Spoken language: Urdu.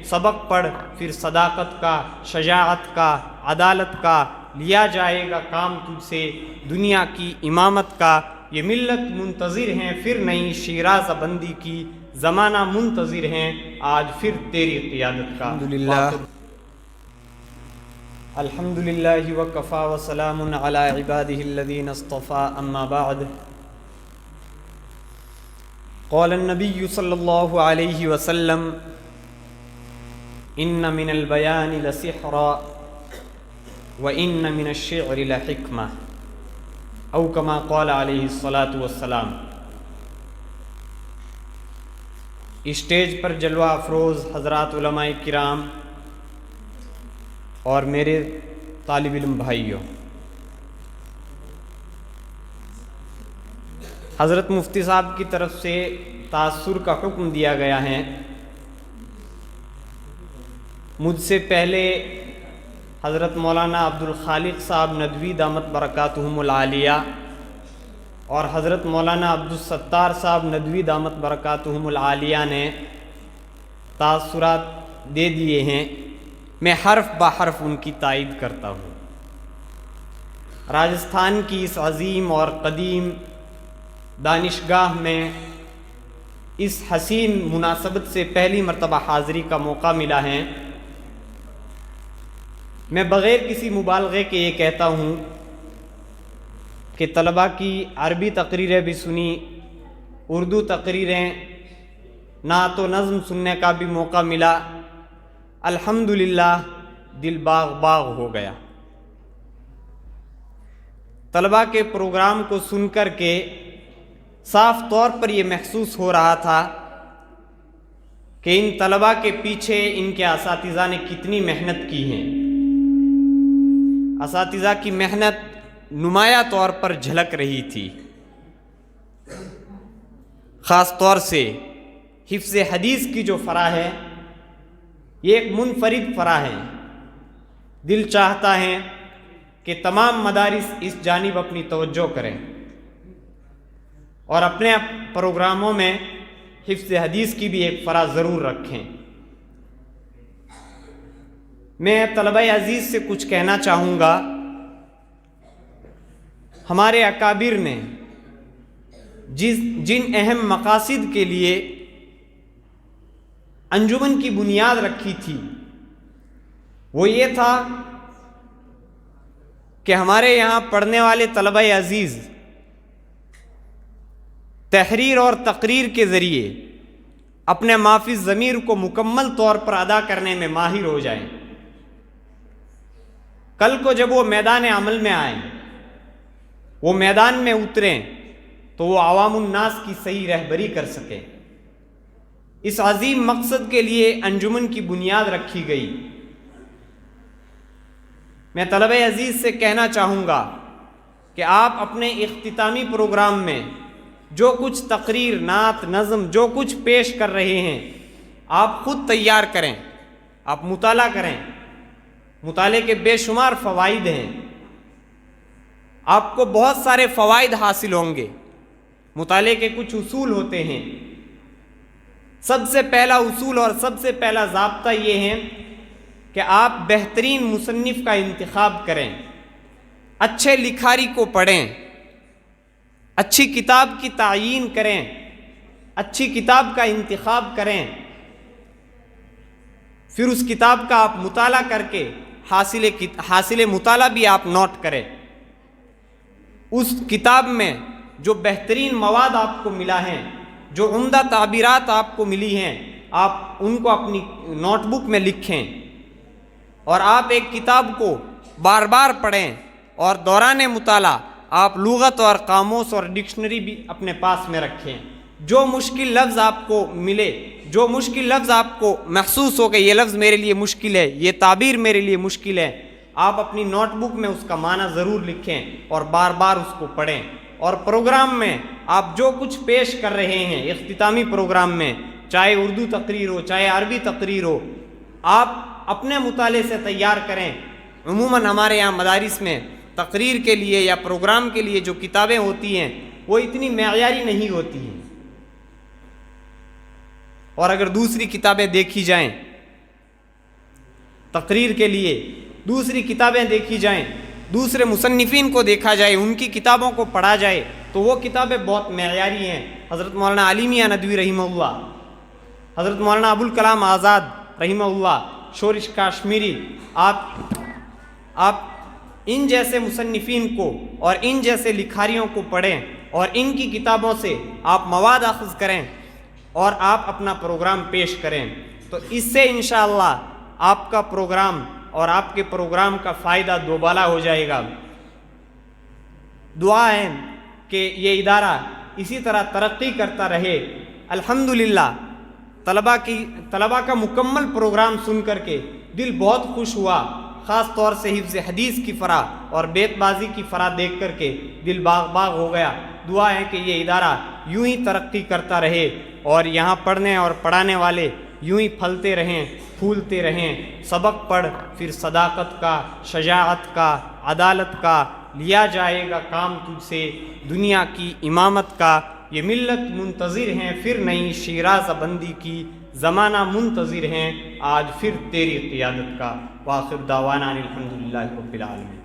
سبق پڑھ، پھر صداقت کا، شجاعت کا، عدالت کا لیا جائے گا کام تجھ سے، دنیا کی امامت کا یہ ملت منتظر ہیں، پھر نئی شیراز بندی کی زمانہ منتظر ہیں، آج پھر تیری قیادت کا۔ الحمدللہ وکفا وسلام علی عبادہ الذین اصطفیٰ، اما بعد۔ قال النبی صلی اللہ علیہ وسلم ان من البیان لسحرا وان من الشعر لحکمہ، او کما قال علیہ الصلاۃ والسلام۔ اسٹیج پر جلوہ افروز حضرات علماء کرام اور میرے طالب علم بھائیوں، حضرت مفتی صاحب کی طرف سے تاثر کا حکم دیا گیا ہے۔ مجھ سے پہلے حضرت مولانا عبدالخالق صاحب ندوی دامت برکاتہم العالیہ اور حضرت مولانا عبدالستار صاحب ندوی دامت برکاتہم العالیہ نے تاثرات دے دیے ہیں، میں حرف بحرف ان کی تائید کرتا ہوں۔ راجستھان کی اس عظیم اور قدیم دانشگاہ میں اس حسین مناسبت سے پہلی مرتبہ حاضری کا موقع ملا ہے۔ میں بغیر کسی مبالغے کے یہ کہتا ہوں کہ طلباء کی عربی تقریریں بھی سنی، اردو تقریریں، نعت و نظم سننے کا بھی موقع ملا، الحمدللہ دل باغ باغ ہو گیا۔ طلباء کے پروگرام کو سن کر کے صاف طور پر یہ محسوس ہو رہا تھا کہ ان طلباء کے پیچھے ان کے اساتذہ نے کتنی محنت کی ہے۔ اساتذہ کی محنت نمایاں طور پر جھلک رہی تھی، خاص طور سے حفظ حدیث کی جو فرا ہے یہ ایک منفرد فرا ہے۔ دل چاہتا ہے کہ تمام مدارس اس جانب اپنی توجہ کریں اور اپنے پروگراموں میں حفظ حدیث کی بھی ایک فرا ضرور رکھیں۔ میں طلبہ عزیز سے کچھ کہنا چاہوں گا۔ ہمارے اکابر نے جن اہم مقاصد کے لیے انجمن کی بنیاد رکھی تھی وہ یہ تھا کہ ہمارے یہاں پڑھنے والے طلبہ عزیز تحریر اور تقریر کے ذریعے اپنے مافی ضمیر کو مکمل طور پر ادا کرنے میں ماہر ہو جائیں۔ کل کو جب وہ میدان عمل میں آئیں، وہ میدان میں اتریں تو وہ عوام الناس کی صحیح رہبری کر سکیں۔ اس عظیم مقصد کے لیے انجمن کی بنیاد رکھی گئی۔ میں طلبہ عزیز سے کہنا چاہوں گا کہ آپ اپنے اختتامی پروگرام میں جو کچھ تقریر، نعت، نظم جو کچھ پیش کر رہے ہیں آپ خود تیار کریں، آپ مطالعہ کریں۔ مطالعے کے بے شمار فوائد ہیں، آپ کو بہت سارے فوائد حاصل ہوں گے۔ مطالعے کے کچھ اصول ہوتے ہیں۔ سب سے پہلا اصول اور سب سے پہلا ضابطہ یہ ہے کہ آپ بہترین مصنف کا انتخاب کریں، اچھے لکھاری کو پڑھیں، اچھی کتاب کی تعیین کریں، اچھی کتاب کا انتخاب کریں، پھر اس کتاب کا آپ مطالعہ کر کے حاصل مطالعہ بھی آپ نوٹ کریں۔ اس کتاب میں جو بہترین مواد آپ کو ملا ہے، جو عمدہ تعبیرات آپ کو ملی ہیں، آپ ان کو اپنی نوٹ بک میں لکھیں اور آپ ایک کتاب کو بار بار پڑھیں اور دوران مطالعہ آپ لغت اور قاموس اور ڈکشنری بھی اپنے پاس میں رکھیں۔ جو مشکل لفظ آپ کو ملے، جو مشکل لفظ آپ کو محسوس ہو کہ یہ لفظ میرے لیے مشکل ہے، یہ تعبیر میرے لیے مشکل ہے، آپ اپنی نوٹ بک میں اس کا معنی ضرور لکھیں اور بار بار اس کو پڑھیں۔ اور پروگرام میں آپ جو کچھ پیش کر رہے ہیں اختتامی پروگرام میں، چاہے اردو تقریر ہو چاہے عربی تقریر ہو، آپ اپنے مطالعے سے تیار کریں۔ عموماً ہمارے یہاں مدارس میں تقریر کے لیے یا پروگرام کے لیے جو کتابیں ہوتی ہیں وہ اتنی معیاری نہیں ہوتی ہیں، اور اگر دوسری کتابیں دیکھی جائیں تقریر کے لیے دوسری کتابیں دیکھی جائیں، دوسرے مصنفین کو دیکھا جائے، ان کی کتابوں کو پڑھا جائے تو وہ کتابیں بہت معیاری ہیں۔ حضرت مولانا علی میاں ندوی رحمہ اللہ، حضرت مولانا ابوالکلام آزاد رحمہ اللہ، شورش کاشمیری، آپ ان جیسے مصنفین کو اور ان جیسے لکھاریوں کو پڑھیں اور ان کی کتابوں سے آپ مواد اخذ کریں اور آپ اپنا پروگرام پیش کریں، تو اس سے انشاءاللہ آپ کا پروگرام اور آپ کے پروگرام کا فائدہ دوبالا ہو جائے گا۔ دعا ہے کہ یہ ادارہ اسی طرح ترقی کرتا رہے۔ الحمدللہ طلباء کا مکمل پروگرام سن کر کے دل بہت خوش ہوا، خاص طور سے حفظ حدیث کی فرح اور بیت بازی کی فرح دیکھ کر کے دل باغ باغ ہو گیا۔ دعا ہے کہ یہ ادارہ یوں ہی ترقی کرتا رہے اور یہاں پڑھنے اور پڑھانے والے یوں ہی پھلتے رہیں، پھولتے رہیں۔ سبق پڑھ پھر صداقت کا، شجاعت کا، عدالت کا لیا جائے گا کام تجھ سے، دنیا کی امامت کا یہ ملت منتظر ہیں پھر نئی شیراز بندی کی، زمانہ منتظر ہیں آج پھر تیری قیادت کا۔ وآخر دعوانا الحمدللہ رب العالمین۔